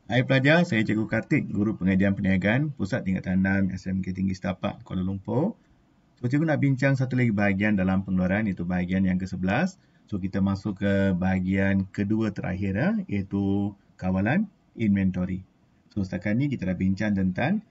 Hai pelajar, saya Cikgu Kartik, Guru Pengajian Perniagaan, Pusat Tingkatan 6 SMK Tinggi Setapak, Kuala Lumpur. So, Cikgu nak bincang satu lagi bahagian dalam pengeluaran, iaitu bahagian yang ke-11. So, kita masuk ke bahagian kedua terakhir, iaitu kawalan inventory. So, setakat ni kita dah bincang tentang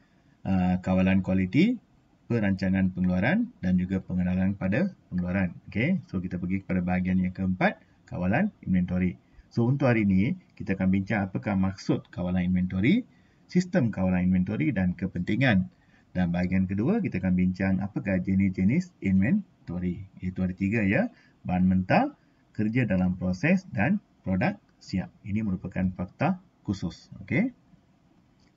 kawalan kualiti, perancangan pengeluaran dan juga pengenalan pada pengeluaran. Okay? So, kita pergi kepada bahagian yang keempat, kawalan inventory. So, untuk hari ini, kita akan bincang apakah maksud kawalan inventory, sistem kawalan inventory dan kepentingan. Dan bahagian kedua, kita akan bincang apakah jenis-jenis inventory. Iaitu ada 3 ya, bahan mentah, kerja dalam proses dan produk siap. Ini merupakan fakta khusus. Okay?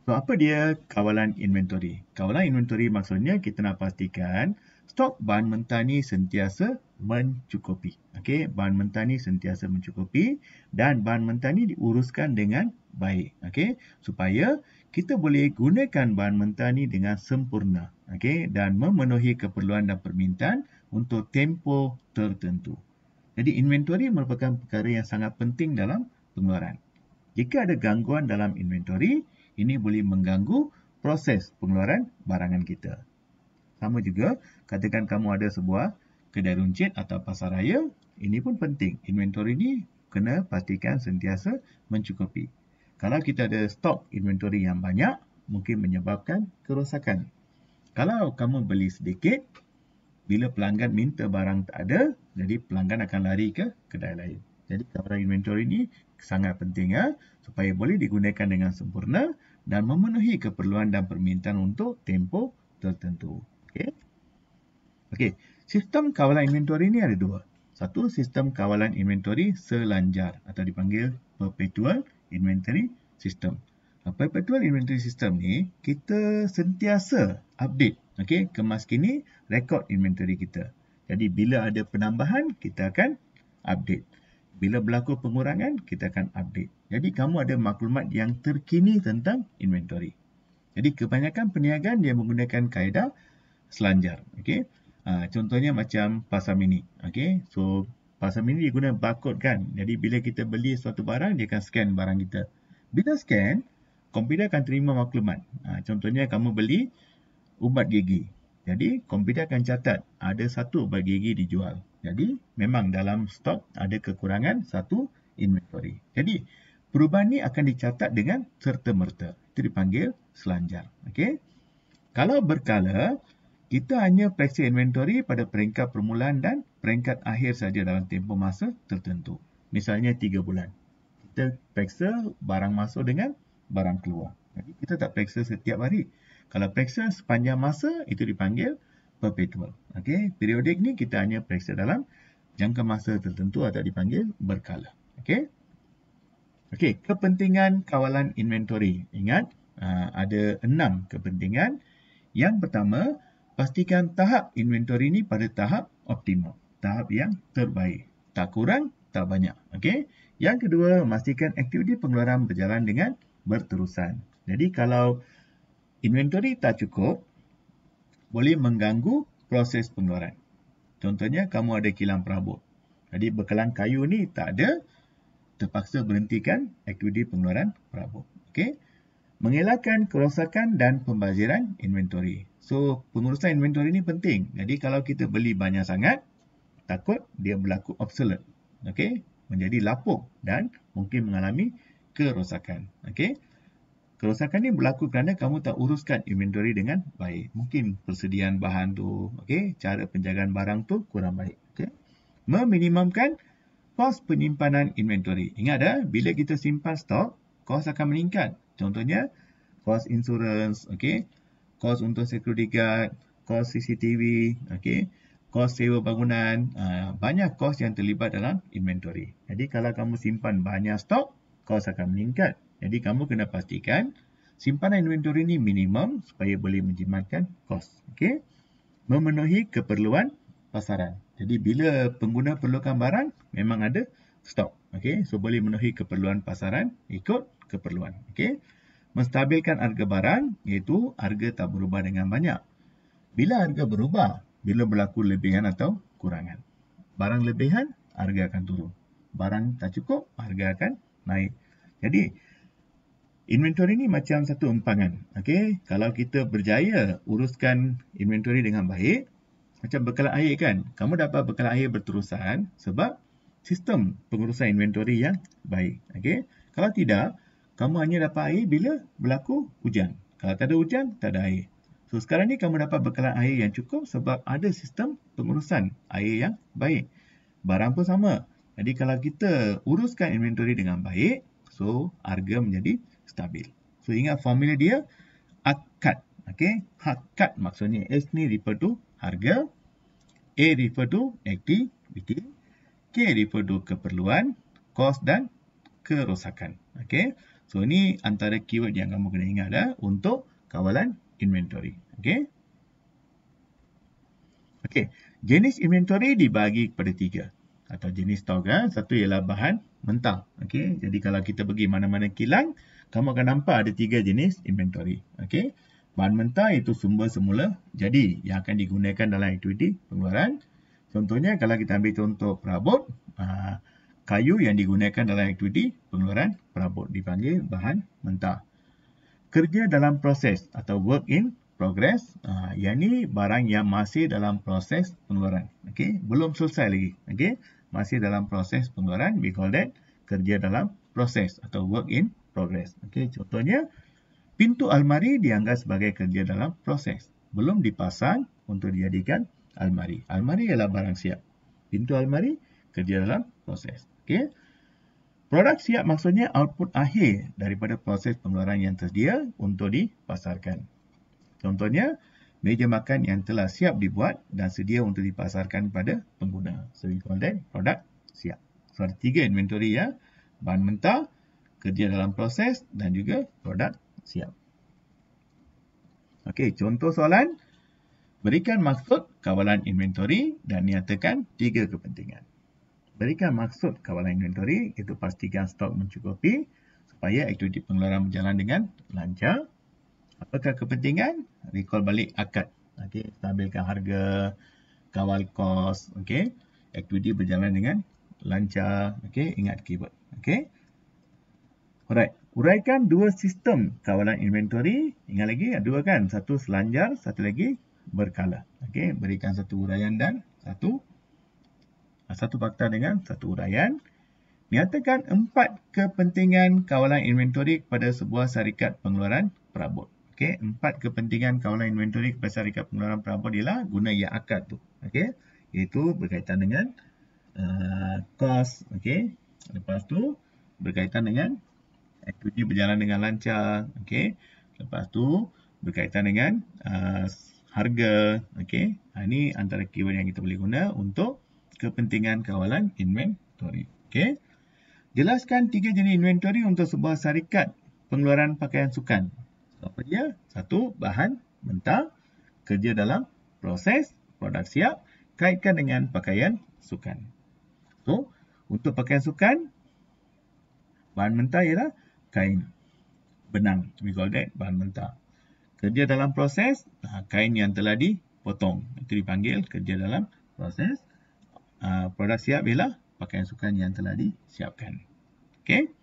So, apa dia kawalan inventory? Kawalan inventory maksudnya kita nak pastikan stok bahan mentah ni sentiasa mencukupi. Okey, bahan mentah ni sentiasa mencukupi dan bahan mentah ni diuruskan dengan baik. Okey, supaya kita boleh gunakan bahan mentah ni dengan sempurna. Okey, dan memenuhi keperluan dan permintaan untuk tempoh tertentu. Jadi inventory merupakan perkara yang sangat penting dalam pengeluaran. Jika ada gangguan dalam inventory, ini boleh mengganggu proses pengeluaran barangan kita. Sama juga, katakan kamu ada sebuah kedai runcit atau pasar raya, ini pun penting. Inventory ni kena pastikan sentiasa mencukupi. Kalau kita ada stok inventory yang banyak, mungkin menyebabkan kerosakan. Kalau kamu beli sedikit, bila pelanggan minta barang tak ada, jadi pelanggan akan lari ke kedai lain. Jadi kawalan inventory ni sangat penting supaya boleh digunakan dengan sempurna dan memenuhi keperluan dan permintaan untuk tempoh tertentu. Okey. Okey, sistem kawalan inventory ni ada 2. Satu, sistem kawalan inventory selanjar atau dipanggil perpetual inventory system. Perpetual inventory system ni kita sentiasa update, okey, kemaskini rekod inventory kita. Jadi bila ada penambahan, kita akan update. Bila berlaku pengurangan, kita akan update. Jadi kamu ada maklumat yang terkini tentang inventory. Jadi kebanyakan perniagaan dia menggunakan kaedah selanjar. Okey. Contohnya macam pasar mini. Okey. So pasar mini dia guna barcode kan. Jadi bila kita beli suatu barang, dia akan scan barang kita. Bila scan, komputer akan terima maklumat. Contohnya kamu beli ubat gigi. Jadi komputer akan catat ada satu ubat gigi dijual. Jadi memang dalam stok ada kekurangan satu inventory. Jadi perubahan ni akan dicatat dengan serta-merta. Itu dipanggil selanjar. Okey. Kalau berkala, kita hanya periksa inventory pada peringkat permulaan dan peringkat akhir saja dalam tempoh masa tertentu. Misalnya 3 bulan. Kita periksa barang masuk dengan barang keluar. Jadi kita tak periksa setiap hari. Kalau periksa sepanjang masa, itu dipanggil perpetual. Okey, periodik ni kita hanya periksa dalam jangka masa tertentu atau dipanggil berkala. Okey. Okey, kepentingan kawalan inventory. Ingat, ada 6 kepentingan. Yang pertama, pastikan tahap inventory ni pada tahap optimum. Tahap yang terbaik. Tak kurang, tak banyak. Okey. Yang kedua, memastikan aktiviti pengeluaran berjalan dengan berterusan. Jadi kalau inventory tak cukup, boleh mengganggu proses pengeluaran. Contohnya, kamu ada kilang perabot. Jadi bekalan kayu ni tak ada, terpaksa berhentikan aktiviti pengeluaran perabot. Okey. Mengelakkan kerosakan dan pembaziran inventory. So, pengurusan inventory ni penting. Jadi, kalau kita beli banyak sangat, takut dia berlaku obsolete. Okey, menjadi lapuk dan mungkin mengalami kerosakan. Okey. Kerosakan ni berlaku kerana kamu tak uruskan inventory dengan baik. Mungkin persediaan bahan tu, okey, cara penjagaan barang tu kurang baik. Okey. Meminimumkan kos penyimpanan inventory. Ingat bila kita simpan stok, kos akan meningkat. Contohnya, kos insurans, okey, kos untuk security guard, kos CCTV, okey, kos sewa bangunan, banyak kos yang terlibat dalam inventory. Jadi kalau kamu simpan banyak stok, kos akan meningkat. Jadi kamu kena pastikan simpanan inventory ni minimum supaya boleh menjimatkan kos. Okey. Memenuhi keperluan pasaran. Jadi bila pengguna perlukan barang, memang ada stok. Okey. So boleh memenuhi keperluan pasaran ikut keperluan. Okey. Menstabilkan harga barang, iaitu harga tak berubah dengan banyak. Bila harga berubah, bila berlaku lebihan atau kurangan. Barang lebihan, harga akan turun. Barang tak cukup, harga akan naik. Jadi, Inventory ni macam satu empangan. Okey, kalau kita berjaya uruskan inventory dengan baik, macam bekalan air kan. Kamu dapat bekalan air berterusan sebab sistem pengurusan inventory yang baik. Okey, kalau tidak, kamu hanya dapat air bila berlaku hujan. Kalau tak ada hujan, tak ada air. So sekarang ni kamu dapat bekalan air yang cukup sebab ada sistem pengurusan air yang baik. Barang pun sama. Jadi kalau kita uruskan inventory dengan baik, so harga menjadi stabil. So ingat formula dia akad. Okey, akad maksudnya S ni refer to harga, A refer to activity, K refer to keperluan, kos dan kerosakan. Okey. So ini antara keyword yang kamu kena ingat untuk kawalan inventory. Okey. Okey, jenis inventory dibagi kepada 3 atau jenis stok. Satu ialah bahan mentah. Okey, jadi kalau kita pergi mana-mana kilang, kamu akan nampak ada 3 jenis inventory. Okey, bahan mentah itu sumber semula jadi yang akan digunakan dalam aktiviti pengeluaran. Contohnya kalau kita ambil contoh perabot, kayu yang digunakan dalam aktiviti pengeluaran perabot dipanggil bahan mentah. Kerja dalam proses atau work in progress, yang ni barang yang masih dalam proses pengeluaran. Okey, belum selesai lagi. Okey, masih dalam proses pengeluaran, we call that kerja dalam proses atau work in progress. Okey, contohnya pintu almari dianggap sebagai kerja dalam proses. Belum dipasang untuk dijadikan almari. Almari ialah barang siap. Pintu almari kerja dalam proses. Okey. Produk siap maksudnya output akhir daripada proses pengeluaran yang tersedia untuk dipasarkan. Contohnya, meja makan yang telah siap dibuat dan sedia untuk dipasarkan kepada pengguna. So, we call that produk siap. So, ada 3 inventory ya. Bahan mentah, kerja dalam proses dan juga produk siap. Okey, contoh soalan. Berikan maksud kawalan inventory dan nyatakan 3 kepentingan. Berikan maksud kawalan inventory, itu pastikan stok mencukupi supaya aktiviti pengeluaran berjalan dengan lancar. Apakah kepentingan? Recall balik akad. Okey, stabilkan harga, kawal kos, okey. Aktiviti berjalan dengan lancar, okey, ingat keyword, okey. Alright, uraikan 2 sistem kawalan inventory. Ingat lagi, ada 2 kan? Satu selanjar, satu lagi berkala. Okey, berikan satu uraian dan satu fakta dengan satu uraian. Nyatakan 4 kepentingan kawalan inventory kepada sebuah syarikat pengeluaran perabot. Okey, 4 kepentingan kawalan inventory kepada syarikat pengeluaran perabot ialah guna yang akad tu. Okey, iaitu berkaitan dengan kos, okey. Lepas tu berkaitan dengan aktiviti berjalan dengan lancar, okey. Lepas tu berkaitan dengan harga, okey. Ini antara keyword yang kita boleh guna untuk kepentingan kawalan inventory. Okey. Jelaskan 3 jenis inventory untuk sebuah syarikat pengeluaran pakaian sukan. Apa dia? 1, bahan mentah, kerja dalam proses, produk siap, kaitkan dengan pakaian sukan. So, untuk pakaian sukan, bahan mentah ialah kain benang. We call that bahan mentah. Kerja dalam proses, kain yang telah dipotong. Itu dipanggil kerja dalam proses. Produk siap ialah pakaian sukan yang telah disiapkan. Okey.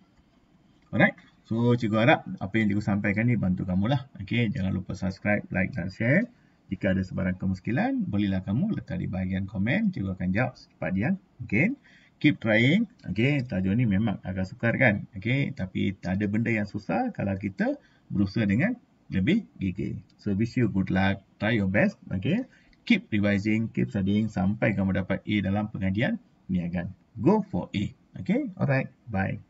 Alright. So, cikgu harap apa yang cikgu sampaikan ni bantu kamulah. Okey, jangan lupa subscribe, like dan share. Jika ada sebarang kemuskilan, bolehlah kamu letak di bahagian komen. Cikgu akan jawab secepat dia. Okey. Keep trying. Okey, tajuk ni memang agak sukar kan? Okey, tapi tak ada benda yang susah kalau kita berusaha dengan lebih gigih. So, wish you good luck. Try your best. Okey. Keep revising, keep studying sampai kamu dapat A dalam pengajian perniagaan. Go for A. Okay? Alright. Bye.